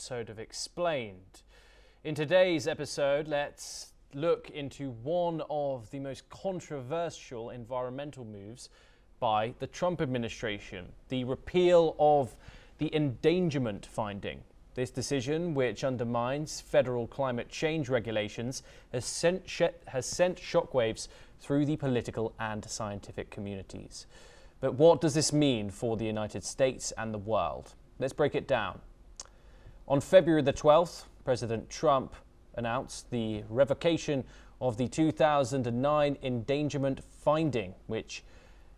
episode of Xplained. In today's episode, let's look into one of the most controversial environmental moves by the Trump administration, the repeal of the endangerment finding. This decision, which undermines federal climate change regulations, has sent shockwaves through the political and scientific communities. But what does this mean for the United States and the world? Let's break it down. On February the 12th, President Trump announced the revocation of the 2009 endangerment finding, which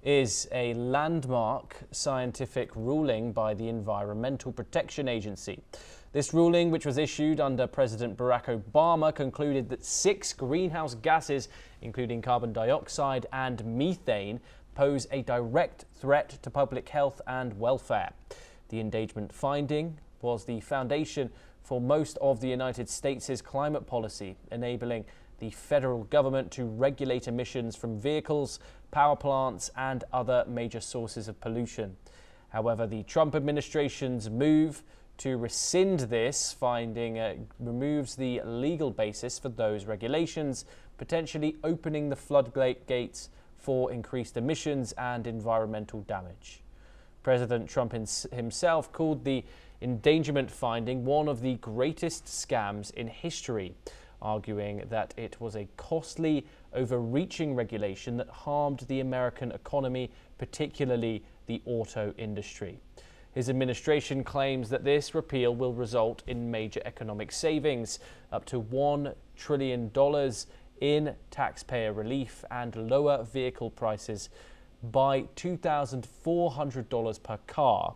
is a landmark scientific ruling by the Environmental Protection Agency. This ruling, which was issued under President Barack Obama, concluded that 6 greenhouse gases, including carbon dioxide and methane, pose a direct threat to public health and welfare. The endangerment finding was the foundation for most of the United States' climate policy, enabling the federal government to regulate emissions from vehicles, power plants, and other major sources of pollution. However, the Trump administration's move to rescind this finding removes the legal basis for those regulations, potentially opening the floodgates for increased emissions and environmental damage. President Trump himself called the endangerment finding one of the greatest scams in history, arguing that it was a costly, overreaching regulation that harmed the American economy, particularly the auto industry. His administration claims that this repeal will result in major economic savings, up to $1 trillion in taxpayer relief and lower vehicle prices by $2,400 per car.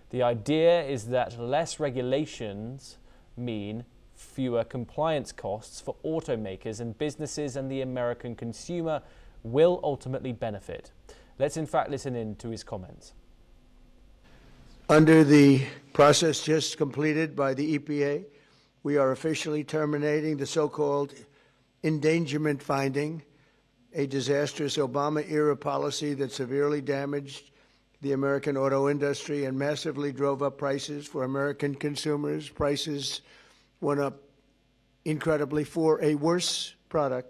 The idea is that less regulations mean fewer compliance costs for automakers and businesses, and the American consumer will ultimately benefit. Let's in fact listen in to his comments. Under the process just completed by the EPA, we are officially terminating the so-called endangerment finding, a disastrous Obama-era policy that severely damaged the American auto industry and massively drove up prices for American consumers. Prices went up incredibly for a worse product.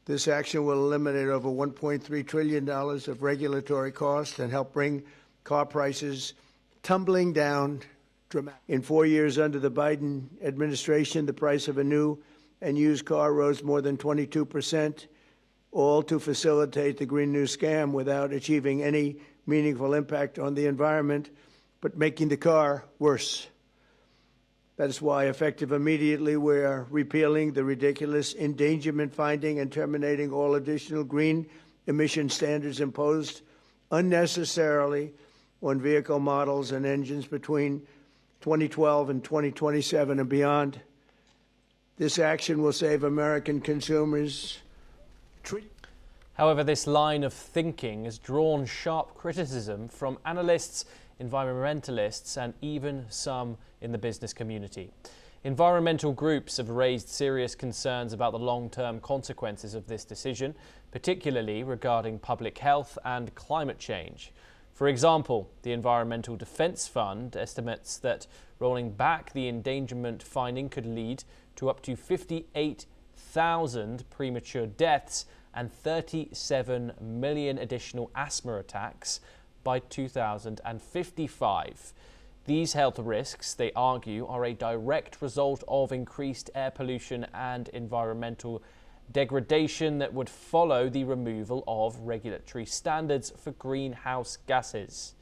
This action will eliminate over $1.3 trillion of regulatory costs and help bring car prices tumbling down dramatically. In 4 years under the Biden administration, the price of a new and used car rose more than 22%, all to facilitate the Green New Scam without achieving any meaningful impact on the environment, but making the car worse. That is why, effective immediately, we are repealing the ridiculous endangerment finding and terminating all additional green emission standards imposed unnecessarily on vehicle models and engines between 2012 and 2027 and beyond. This action will save American consumers. However, this line of thinking has drawn sharp criticism from analysts, environmentalists, and even some in the business community. Environmental groups have raised serious concerns about the long-term consequences of this decision, particularly regarding public health and climate change. For example, the Environmental Defense Fund estimates that rolling back the endangerment finding could lead to up to 58,000 premature deaths and 37 million additional asthma attacks by 2055. These health risks, they argue, are a direct result of increased air pollution and environmental degradation that would follow the removal of regulatory standards for greenhouse gases.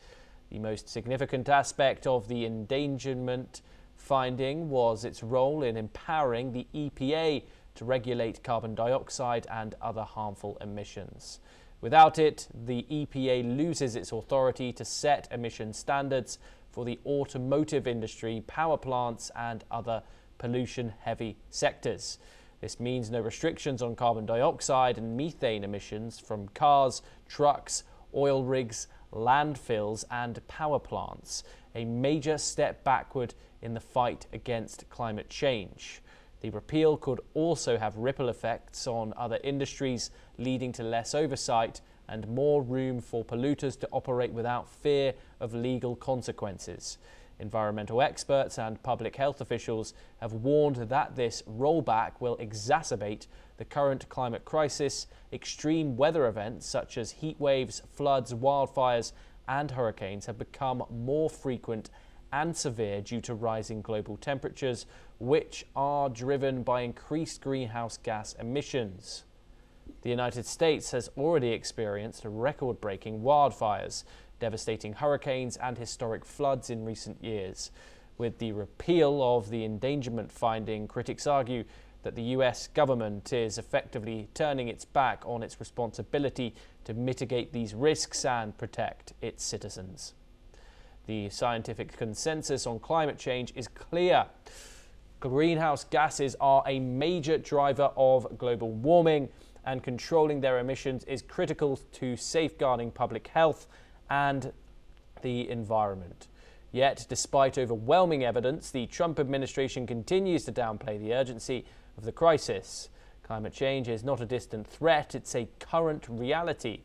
The most significant aspect of the endangerment finding was its role in empowering the EPA to regulate carbon dioxide and other harmful emissions. Without it, the EPA loses its authority to set emission standards for the automotive industry, power plants, and other pollution-heavy sectors. This means no restrictions on carbon dioxide and methane emissions from cars, trucks, oil rigs, landfills, and power plants, a major step backward in the fight against climate change. The repeal could also have ripple effects on other industries, leading to less oversight and more room for polluters to operate without fear of legal consequences. Environmental experts and public health officials have warned that this rollback will exacerbate the current climate crisis. Extreme weather events such as heat waves, floods, wildfires, and hurricanes have become more frequent and severe due to rising global temperatures, which are driven by increased greenhouse gas emissions. The United States has already experienced record-breaking wildfires, devastating hurricanes, and historic floods in recent years. With the repeal of the endangerment finding, critics argue that the US government is effectively turning its back on its responsibility to mitigate these risks and protect its citizens. The scientific consensus on climate change is clear. Greenhouse gases are a major driver of global warming, and controlling their emissions is critical to safeguarding public health and the environment. Yet, despite overwhelming evidence, the Trump administration continues to downplay the urgency of the crisis. Climate change is not a distant threat, it's a current reality.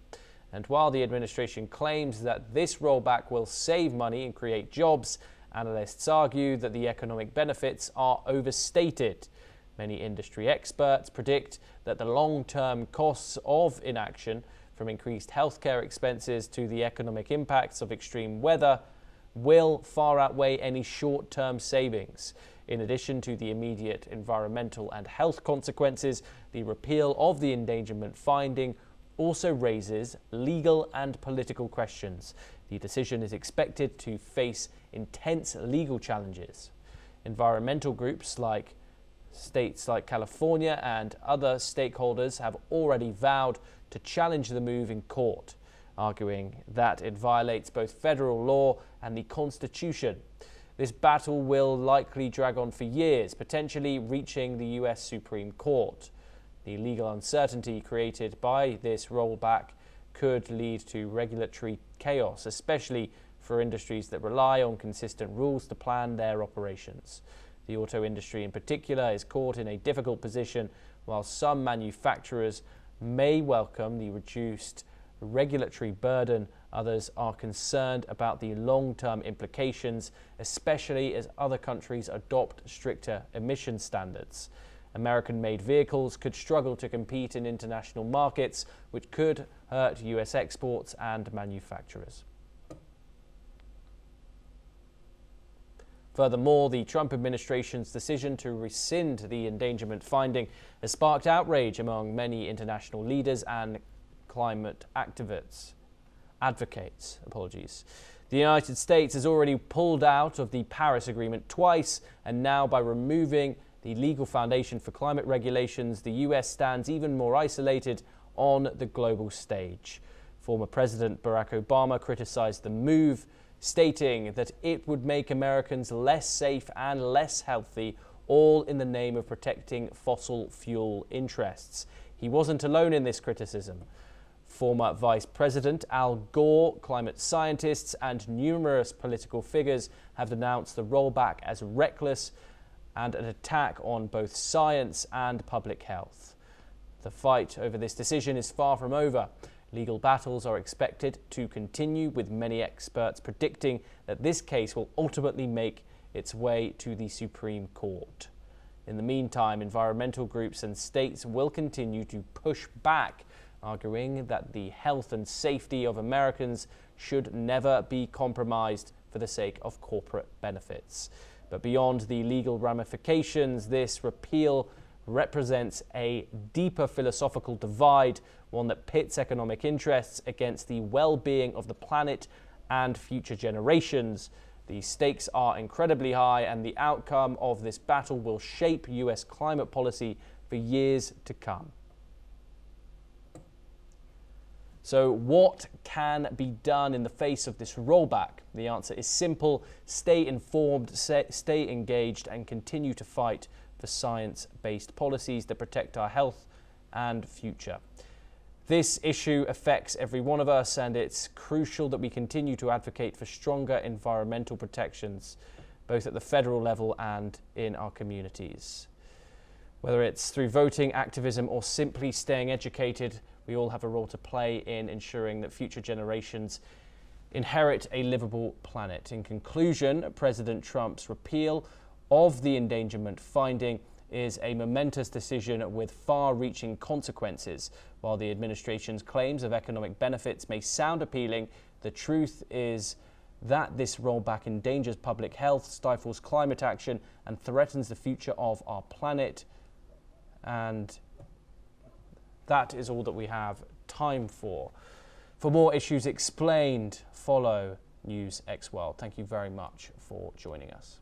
And while the administration claims that this rollback will save money and create jobs, analysts argue that the economic benefits are overstated. Many industry experts predict that the long-term costs of inaction, from increased healthcare expenses to the economic impacts of extreme weather, will far outweigh any short-term savings. In addition to the immediate environmental and health consequences, the repeal of the endangerment finding also raises legal and political questions. The decision is expected to face intense legal challenges. Environmental groups like states like California and other stakeholders have already vowed to challenge the move in court, arguing that it violates both federal law and the Constitution. This battle will likely drag on for years, potentially reaching the US Supreme Court. The legal uncertainty created by this rollback could lead to regulatory chaos, especially for industries that rely on consistent rules to plan their operations. The auto industry in particular is caught in a difficult position, while some manufacturers may welcome the reduced regulatory burden. Others are concerned about the long-term implications, especially as other countries adopt stricter emission standards. American-made vehicles could struggle to compete in international markets, which could hurt US exports and manufacturers. Furthermore, the Trump administration's decision to rescind the endangerment finding has sparked outrage among many international leaders and climate advocates. The United States has already pulled out of the Paris Agreement twice, and now by removing the legal foundation for climate regulations, the US stands even more isolated on the global stage. Former President Barack Obama criticized the move, stating that it would make Americans less safe and less healthy, all in the name of protecting fossil fuel interests. He wasn't alone in this criticism. Former Vice President Al Gore, climate scientists, and numerous political figures have denounced the rollback as reckless and an attack on both science and public health. The fight over this decision is far from over. Legal battles are expected to continue, with many experts predicting that this case will ultimately make its way to the Supreme Court. In the meantime, environmental groups and states will continue to push back, arguing that the health and safety of Americans should never be compromised for the sake of corporate benefits. But beyond the legal ramifications, this repeal represents a deeper philosophical divide, one that pits economic interests against the well-being of the planet and future generations. The stakes are incredibly high, and the outcome of this battle will shape US climate policy for years to come. So what can be done in the face of this rollback? The answer is simple: stay informed, stay engaged, and continue to fight for science-based policies that protect our health and future. This issue affects every one of us, and it's crucial that we continue to advocate for stronger environmental protections, both at the federal level and in our communities. Whether it's through voting, activism, or simply staying educated, we all have a role to play in ensuring that future generations inherit a livable planet. In conclusion, President Trump's repeal of the endangerment finding is a momentous decision with far-reaching consequences. While the administration's claims of economic benefits may sound appealing, the truth is that this rollback endangers public health, stifles climate action, and threatens the future of our planet. And that is all that we have time for. For more Issues Explained, follow NewsX World. Thank you very much for joining us.